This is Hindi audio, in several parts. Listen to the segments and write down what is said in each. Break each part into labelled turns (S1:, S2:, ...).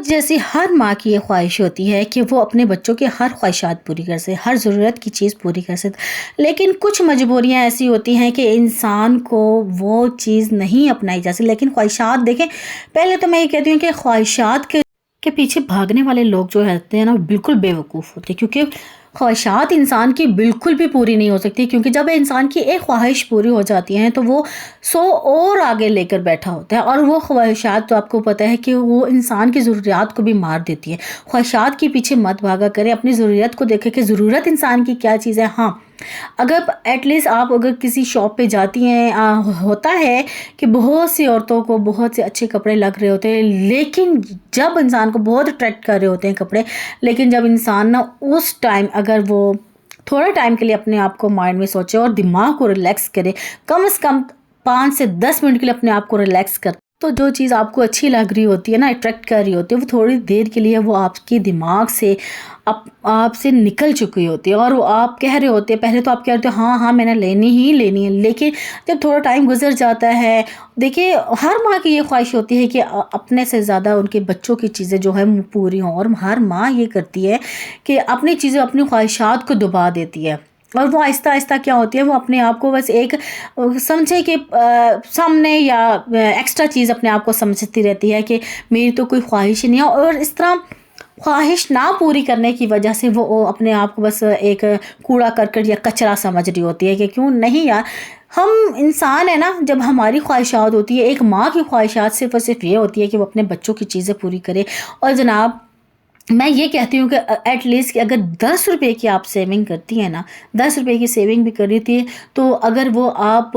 S1: जैसे हर माँ की ये ख्वाहिश होती है कि वो अपने बच्चों की हर ख्वाहिशात पूरी कर सके, हर ज़रूरत की चीज़ पूरी कर सके। लेकिन कुछ मजबूरियाँ ऐसी होती हैं कि इंसान को वो चीज़ नहीं अपनाई जा सकती। लेकिन ख्वाहिशात देखें, पहले तो मैं ये कहती हूँ कि ख्वाहिशात के पीछे भागने वाले लोग जो रहते हैं ना, वो बिल्कुल बेवकूफ़ होते हैं, क्योंकि ख्वाहिशात इंसान की बिल्कुल भी पूरी नहीं हो सकती। क्योंकि जब इंसान की एक ख्वाहिश पूरी हो जाती है तो वो 100 और आगे लेकर बैठा होता है, और वो ख्वाहिशात तो आपको पता है कि वो इंसान की ज़रूरियात को भी मार देती है। ख्वाहिशात के पीछे मत भागा करें, अपनी ज़रूरत को देखें कि ज़रूरत इंसान की क्या चीज़ है। हाँ, अगर एटलीस्ट आप अगर किसी शॉप पे जाती हैं, होता है कि बहुत सी औरतों को बहुत से अच्छे कपड़े लग रहे होते हैं, लेकिन जब इंसान को बहुत अट्रैक्ट कर रहे होते हैं कपड़े, लेकिन जब इंसान ना उस टाइम अगर वो थोड़ा टाइम के लिए अपने आप को माइंड में सोचे और दिमाग को रिलैक्स करे, कम से कम 5 से 10 मिनट के लिए अपने आप को रिलैक्स कर, तो जो चीज़ आपको अच्छी लग रही होती है ना, अट्रैक्ट कर रही होती है, वो थोड़ी देर के लिए वो आपके दिमाग से आपसे निकल चुकी होती है, और वो आप कह रहे होते हैं, पहले तो आप कह रहे हो हाँ हाँ मैंने लेनी ही लेनी है। लेकिन जब थोड़ा टाइम गुजर जाता है, देखिए हर माँ की ये ख्वाहिश होती है कि अपने से ज़्यादा उनके बच्चों की चीज़ें जो है वो पूरी हों, और हर माँ ये करती है कि अपनी चीज़ें, अपनी ख्वाहिशात को दबा देती है, और वो आहिस्ता आहिस्ता क्या होती है, वो अपने आप को बस एक समझे कि सामने या एक्स्ट्रा चीज़ अपने आप को समझती रहती है कि मेरी तो कोई ख्वाहिश ही नहीं है। और इस तरह ख्वाहिश ना पूरी करने की वजह से वो अपने आप को बस एक कूड़ा करकट या कचरा समझ रही होती है कि क्यों नहीं यार, हम इंसान है ना। जब हमारी ख्वाहिशात होती है, एक माँ की ख्वाहिशात सिर्फ और सिर्फ ये होती है कि वो अपने बच्चों की चीज़ें पूरी करे। और जनाब, मैं ये कहती हूँ कि एटलीस्ट कि अगर 10 रुपए की आप सेविंग करती हैं ना, 10 रुपए की सेविंग भी कर रही थी, तो अगर वो आप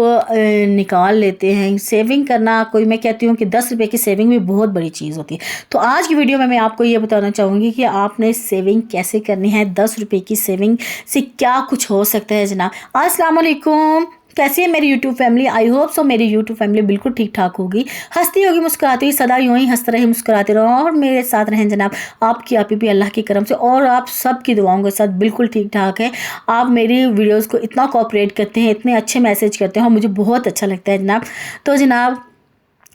S1: निकाल लेते हैं, सेविंग करना कोई, मैं कहती हूँ कि 10 रुपए की सेविंग भी बहुत बड़ी चीज़ होती है। तो आज की वीडियो में मैं आपको ये बताना चाहूँगी कि आपने सेविंग कैसे करनी है, 10 रुपए की सेविंग से क्या कुछ हो सकता है जनाब। अस्सलाम वालेकुम, कैसी है मेरी YouTube family? I hope so मेरी यूट्यूब फैमिली बिल्कुल ठीक ठाक होगी, हंसती होगी, मुस्कुराती हुई, सदा यूं ही हंसते रहे, मुस्कुराते रहो, और मेरे साथ रहें जनाब। आपकी आप भी अल्लाह की करम से और आप सबकी दुआओं के साथ बिल्कुल ठीक ठाक है। आप मेरी वीडियोस को इतना कोऑपरेट करते हैं, इतने अच्छे मैसेज करते हैं, और मुझे बहुत अच्छा लगता है जनाब। तो जनाब,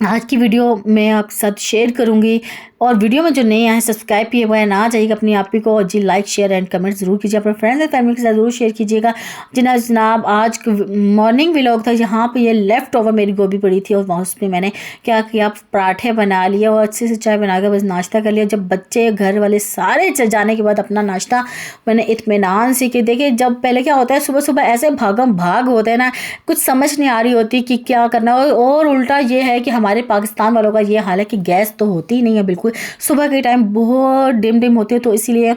S1: आज की वीडियो मैं आपके साथ शेयर करूंगी, और वीडियो में जो नए आए सब्सक्राइब किए हुए हैं ना जाइएगा अपनी आप ही को, और जी लाइक शेयर एंड कमेंट ज़रूर कीजिए, अपने फ्रेंड्स एंड फैमिली के साथ ज़रूर शेयर कीजिएगा। जनाब आज मॉर्निंग व्लॉग था, यहाँ पे ये लेफ़्ट ओवर मेरी गोभी पड़ी थी, और वहाँ उस पर मैंने क्या किया, पराठे बना लिए और अच्छे से चाय बना कर बस नाश्ता कर लिया। जब बच्चे घर वाले सारे चल जाने के बाद अपना नाश्ता मैंने इत्मीनान से कि देखिए, जब पहले क्या होता है, सुबह सुबह ऐसे भागम भाग होते हैं ना, कुछ समझ नहीं आ रही होती कि क्या करना। और उल्टा ये है कि हमारे पाकिस्तान वालों का ये हाल है कि गैस तो होती ही नहीं है बिल्कुल, सुबह के टाइम बहुत डिम डिम होती है, तो इसीलिए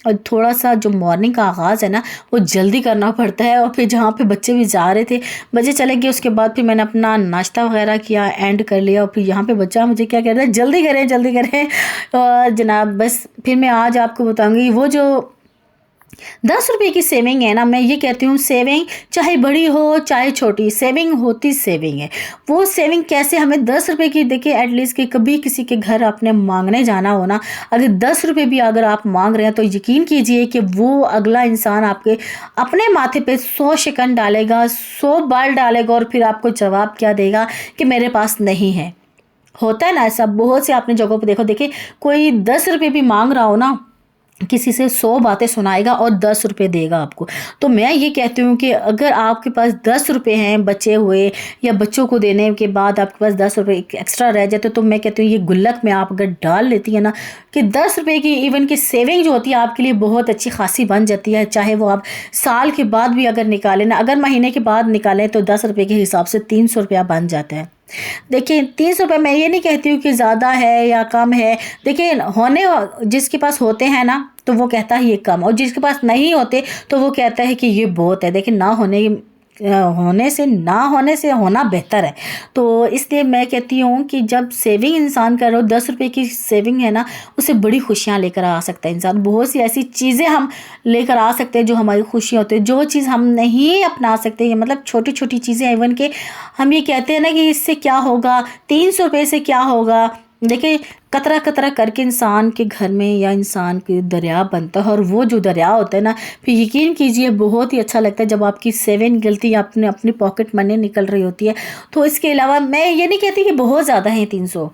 S1: और थोड़ा सा जो मॉर्निंग का आगाज़ है ना, वो जल्दी करना पड़ता है। और फिर जहाँ पे बच्चे भी जा रहे थे, बच्चे चले गए, उसके बाद फिर मैंने अपना नाश्ता वगैरह किया, एंड कर लिया, और फिर यहाँ पे बच्चा मुझे क्या कह रहा है, जल्दी करें जल्दी करें। और जनाब बस फिर मैं आज आपको बताऊँगी वो जो 10 रुपए की सेविंग है ना, मैं ये कहती हूँ सेविंग चाहे बड़ी हो चाहे छोटी, सेविंग होती सेविंग है। वो सेविंग कैसे, हमें 10 रुपए की, देखिए एटलीस्ट कि कभी किसी के घर आपने मांगने जाना हो ना, अगर 10 रुपए भी अगर आप मांग रहे हैं, तो यकीन कीजिए कि वो अगला इंसान आपके अपने माथे पे 100 शिकन डालेगा, 100 बाल डालेगा, और फिर आपको जवाब क्या देगा कि मेरे पास नहीं है। होता है ना ऐसा, बहुत से आपने जगहों पर देखो, देखिए कोई 10 रुपए भी मांग रहा हो ना, किसी से 100 बातें सुनाएगा और 10 रुपए देगा आपको। तो मैं ये कहती हूँ कि अगर आपके पास 10 रुपए हैं बचे हुए, या बच्चों को देने के बाद आपके पास 10 रुपए एक्स्ट्रा रह जाते, तो मैं कहती हूँ ये गुल्लक में आप अगर डाल लेती है ना, कि 10 रुपए की इवन की सेविंग जो होती है आपके लिए बहुत अच्छी खासी बन जाती है। चाहे वो आप साल के बाद भी अगर निकालें ना, अगर महीने के बाद निकालें, तो 10 रुपए के हिसाब से 300 रुपया बन जाता है। देखिए 300 रुपये मैं ये नहीं कहती हूँ कि ज़्यादा है या कम है। देखिए होने जिसके पास होते हैं ना, तो वो कहता है ये कम, और जिसके पास नहीं होते तो वो कहता है कि ये बहुत है। देखिए ना होने से होना बेहतर है। तो इसलिए मैं कहती हूँ कि जब सेविंग इंसान कर रहा हो, 10 रुपए की सेविंग है ना, उसे बड़ी खुशियाँ लेकर आ सकता है इंसान। बहुत सी ऐसी चीज़ें हम लेकर आ सकते हैं जो हमारी खुशियाँ होती है, जो चीज़ हम नहीं अपना सकते, मतलब छोटी छोटी चीज़ें, इवन के हम ये कहते हैं ना कि इससे क्या होगा, 300 रुपये से क्या होगा। देखिए कतरा कतरा करके इंसान के घर में या इंसान के दरिया बनता है, और वो जो दरिया होता है ना, फिर यकीन कीजिए बहुत ही अच्छा लगता है जब आपकी सेविंग निकलती है, अपने अपनी पॉकेट मनी निकल रही होती है। तो इसके अलावा मैं ये नहीं कहती कि बहुत ज़्यादा है 300,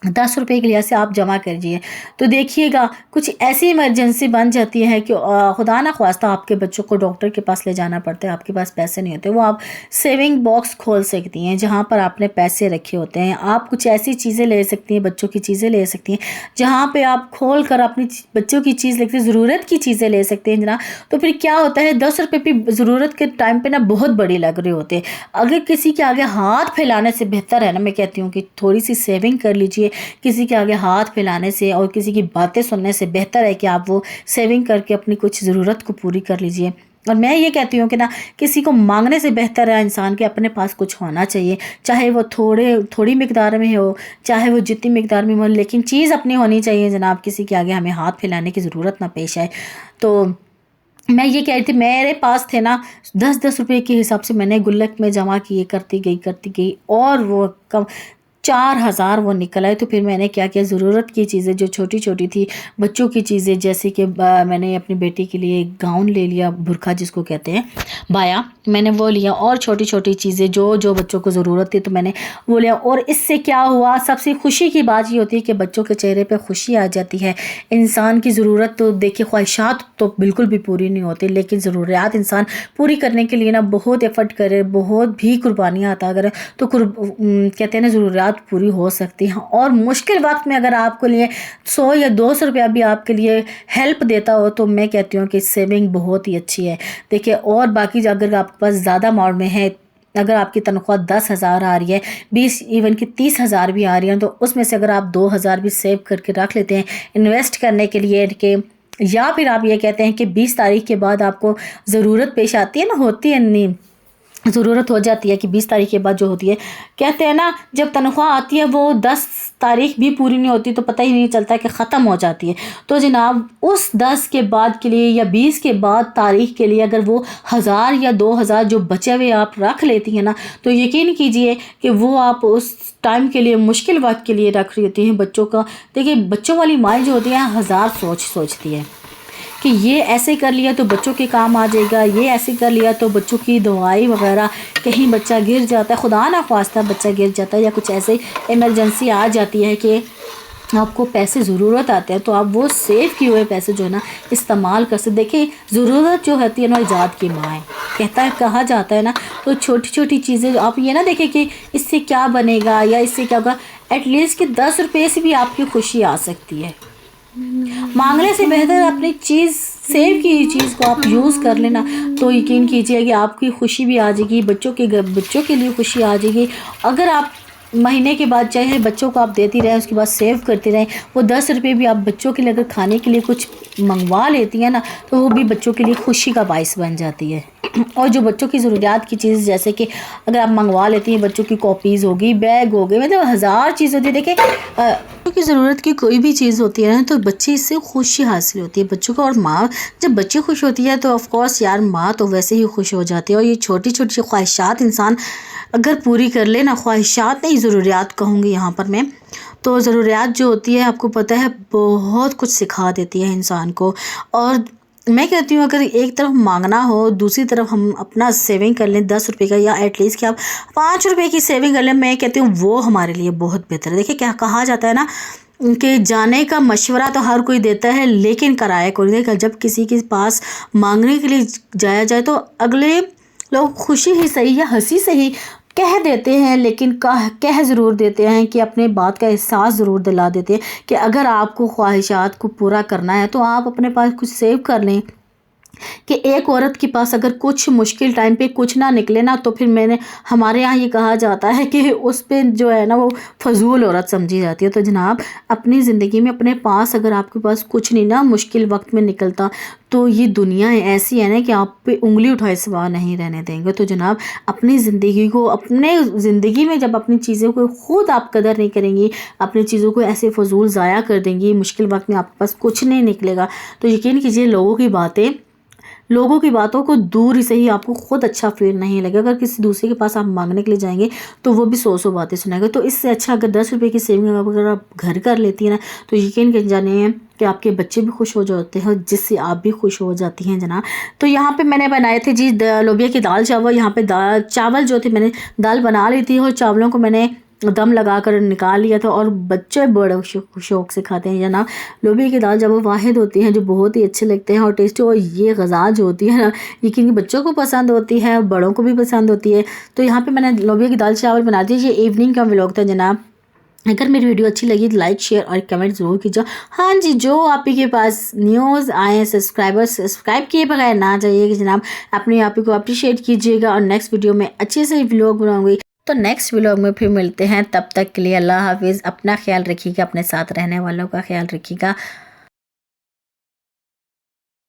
S1: ₹10 के लिए से आप जमा कीजिए। तो देखिएगा कुछ ऐसी इमरजेंसी बन जाती है कि खुदा ना ख़्वास्ता आपके बच्चों को डॉक्टर के पास ले जाना पड़ता है, आपके पास पैसे नहीं होते, वो आप सेविंग बॉक्स खोल सकती हैं जहाँ पर आपने पैसे रखे होते हैं। आप कुछ ऐसी चीज़ें ले सकती हैं, बच्चों की चीज़ें ले सकती हैं जहाँ पे आप खोल कर अपनी बच्चों की चीज़ लेते ज़रूरत की चीज़ें ले सकते हैं जना। तो फिर क्या होता है, ₹10 भी ज़रूरत के टाइम पे ना बहुत बड़ी लग रहे होते हैं। अगर किसी के आगे हाथ फैलाने से बेहतर है ना, मैं कहती हूँ कि थोड़ी सी सेविंग कर लीजिए। किसी के आगे हाथ फैलाने से और किसी की बातें सुनने से बेहतर है कि आप वो सेविंग करके अपनी कुछ ज़रूरत को पूरी कर लीजिए। और मैं ये कहती हूँ कि ना, किसी को मांगने से बेहतर है इंसान के अपने पास कुछ होना चाहिए, चाहे वो थोड़ी मिकदार में हो, चाहे वो जितनी मिकदार में हो, लेकिन चीज़ अपनी होनी चाहिए जनाब। किसी के आगे हमें हाथ फैलाने की ज़रूरत ना पेश आए। तो मैं ये कह रही थी, मेरे पास थे ना 10-10 रुपए के हिसाब से मैंने गुल्लक में जमा किए, करती गई और वो कम 4,000 वो निकल आए। तो फिर मैंने क्या किया, ज़रूरत की चीज़ें जो छोटी-छोटी थी, बच्चों की चीज़ें, जैसे कि मैंने अपनी बेटी के लिए एक गाउन ले लिया, बुर्का जिसको कहते हैं, बाया, मैंने वो लिया। और छोटी-छोटी चीज़ें जो बच्चों को ज़रूरत थी तो मैंने वो लिया। और इससे क्या हुआ, सबसे खुशी की बात ये होती है कि बच्चों के चेहरे पे खुशी आ जाती है। इंसान की ज़रूरत तो देखिए, ख्वाहिशात तो बिल्कुल भी पूरी नहीं होती, लेकिन ज़रूरियात इंसान पूरी करने के लिए ना बहुत एफ़र्ट करे, बहुत भी कुर्बानियाँ अता करे तो कहते हैं ना, ज़रूरियात पूरी हो सकती हैं। और मुश्किल वक्त में अगर आपके लिए 100 या 200 रुपया भी आपके लिए हेल्प देता हो तो मैं कहती हूँ कि सेविंग बहुत ही अच्छी है। देखिए, और बाकी अगर आपके पास ज़्यादा अमाउंट में है, अगर आपकी तनख्वाह 10,000 आ रही है, 20 इवन कि 30,000 भी आ रही है, तो उसमें से अगर आप 2,000 भी सेव करके रख लेते हैं इन्वेस्ट करने के लिए, कि या फिर आप ये कहते हैं कि 20 तारीख के बाद आपको ज़रूरत पेश आती है ना, होती है नहीं, ज़रूरत हो जाती है कि 20 तारीख के बाद जो होती है, कहते हैं ना, जब तनख्वाह आती है वो 10 तारीख भी पूरी नहीं होती तो पता ही नहीं चलता कि ख़त्म हो जाती है। तो जनाब, उस 10 के बाद के लिए या 20 के बाद तारीख के लिए अगर वो 1,000 या 2,000 जो बचे हुए आप रख लेती हैं ना, तो यकीन कीजिए कि वो आप उस टाइम के लिए, मुश्किल वक्त के लिए रख रही होती हैं बच्चों का। देखिए, बच्चों वाली माएँ जो होती हैं, हज़ार सोचती है कि ये ऐसे कर लिया तो बच्चों के काम आ जाएगा, ये ऐसे कर लिया तो बच्चों की दवाई वगैरह, कहीं बच्चा गिर जाता है, खुदा ना ख्वास्ता बच्चा गिर जाता है, या कुछ ऐसे इमरजेंसी आ जाती है कि आपको पैसे ज़रूरत आते हैं, तो आप वो सेव किए हुए पैसे जो है ना इस्तेमाल कर सकते। देखिए, ज़रूरत जो होती है ना, ईजाद की माँ है, कहा जाता है ना। तो छोटी छोटी चीज़ें आप ये ना देखें कि इससे क्या बनेगा या इससे क्या होगा, एटलीस्ट कि 10 रुपये से भी आपकी खुशी आ सकती है। मांगने से बेहतर अपनी चीज़, सेव की चीज़ को आप यूज़ कर लेना, तो यकीन कीजिए कि आपकी खुशी भी आ जाएगी, बच्चों के लिए खुशी आ जाएगी। अगर आप महीने के बाद चाहे बच्चों को आप देती रहें, उसके बाद सेव करती रहें, वो 10 रुपये भी आप बच्चों के लिए अगर खाने के लिए कुछ मंगवा लेती हैं ना, तो वो भी बच्चों के लिए खुशी का बायस बन जाती है। और जो बच्चों की ज़रूरियात की चीज़, जैसे कि अगर आप मंगवा लेती हैं, बच्चों की कॉपीज़ होगी, बैग हो गए, मतलब हज़ार चीज़ होती है। देखिए, बच्चों की ज़रूरत की कोई भी चीज़ होती है ना, तो बच्चे इससे खुशी हासिल होती है बच्चों को। और माँ, जब बच्चे खुश होती है तो ऑफ़ कोर्स यार, माँ तो वैसे ही खुश हो जाती है। और ये छोटी छोटी ख्वाहिशात इंसान अगर पूरी कर ले ना, ख्वाहिशात नहीं, ज़रूरियात कहूँगी यहाँ पर मैं, तो ज़रूरियात जो होती है, आपको पता है, बहुत कुछ सिखा देती है इंसान को। और मैं कहती हूँ, अगर एक तरफ मांगना हो, दूसरी तरफ हम अपना सेविंग कर लें 10 रुपये का, या एटलीस्ट कि आप 5 रुपये की सेविंग कर लें, मैं कहती हूँ वो हमारे लिए बहुत बेहतर है। देखिए, क्या कहा जाता है ना कि जाने का मशवरा तो हर कोई देता है, लेकिन कराया कोई नहीं। जब किसी के पास मांगने के लिए जाया जाए तो अगले लोग खुशी ही सही या हंसी से ही कह देते हैं, लेकिन कह ज़रूर देते हैं कि अपने बात का एहसास ज़रूर दिला देते हैं कि अगर आपको ख्वाहिशात को पूरा करना है तो आप अपने पास कुछ सेव कर लें। कि एक औरत के पास अगर कुछ मुश्किल टाइम पे कुछ ना निकले ना, तो फिर हमारे यहाँ ये कहा जाता है कि उस पे जो है ना, वो फजूल औरत समझी जाती है। तो जनाब, अपनी ज़िंदगी में अपने पास अगर आपके पास कुछ नहीं ना मुश्किल वक्त में निकलता, तो ये दुनिया ऐसी है ना कि आप पे उंगली उठाए सिवा नहीं रहने देंगे। तो जनाब, अपनी ज़िंदगी में जब अपनी चीज़ों को खुद आप कदर नहीं करेंगी, अपनी चीज़ों को ऐसे फजूल ज़ाया कर देंगी, मुश्किल वक्त में आपके पास कुछ नहीं निकलेगा, तो यकीन कीजिए लोगों की बातों को दूर ही सही, आपको खुद अच्छा फील नहीं लगेगा। अगर किसी दूसरे के पास आप मांगने के लिए जाएंगे तो वो भी 100 बातें सुनाएगा। तो इससे अच्छा अगर 10 रुपये की सेविंग अगर आप घर कर लेती हैं ना, तो यकीन कर जानिए कि आपके बच्चे भी खुश हो जाते हैं, जिससे आप भी खुश हो जाती हैं जनाब। तो यहाँ पे मैंने बनाए थे जी लोबिया की दाल चावल। यहाँ पे चावल जो थे, मैंने दाल बना ली थी और चावलों को मैंने दम लगा कर निकाल लिया था और बच्चे बड़े शौक से खाते हैं जनाब। लोबिया की दाल जब वो वाहिद होती हैं जो बहुत ही अच्छे लगते हैं और टेस्टी, और ये ग़ज़ा जो होती है ना यकीन बच्चों को पसंद होती है, बड़ों को भी पसंद होती है। तो यहाँ पे मैंने लोबिया की दाल चावल बना दिए। ये इवनिंग का व्लॉग था जनाब। अगर मेरी वीडियो अच्छी लगी तो लाइक शेयर और कमेंट ज़रूर कीजिए। हाँ जी, जो आप ही के पास न्यूज़ आए सब्सक्राइब किए बगैर ना जाइएगा जनाब। अपने आप ही को अप्रिशिएट कीजिएगा और नेक्स्ट वीडियो में अच्छे से व्लॉग बनाऊंगी। तो नेक्स्ट व्लॉग में फिर मिलते हैं, तब तक के लिए अल्लाह हाफिज़। अपना ख्याल रखिएगा, अपने साथ रहने वालों का ख्याल रखिएगा।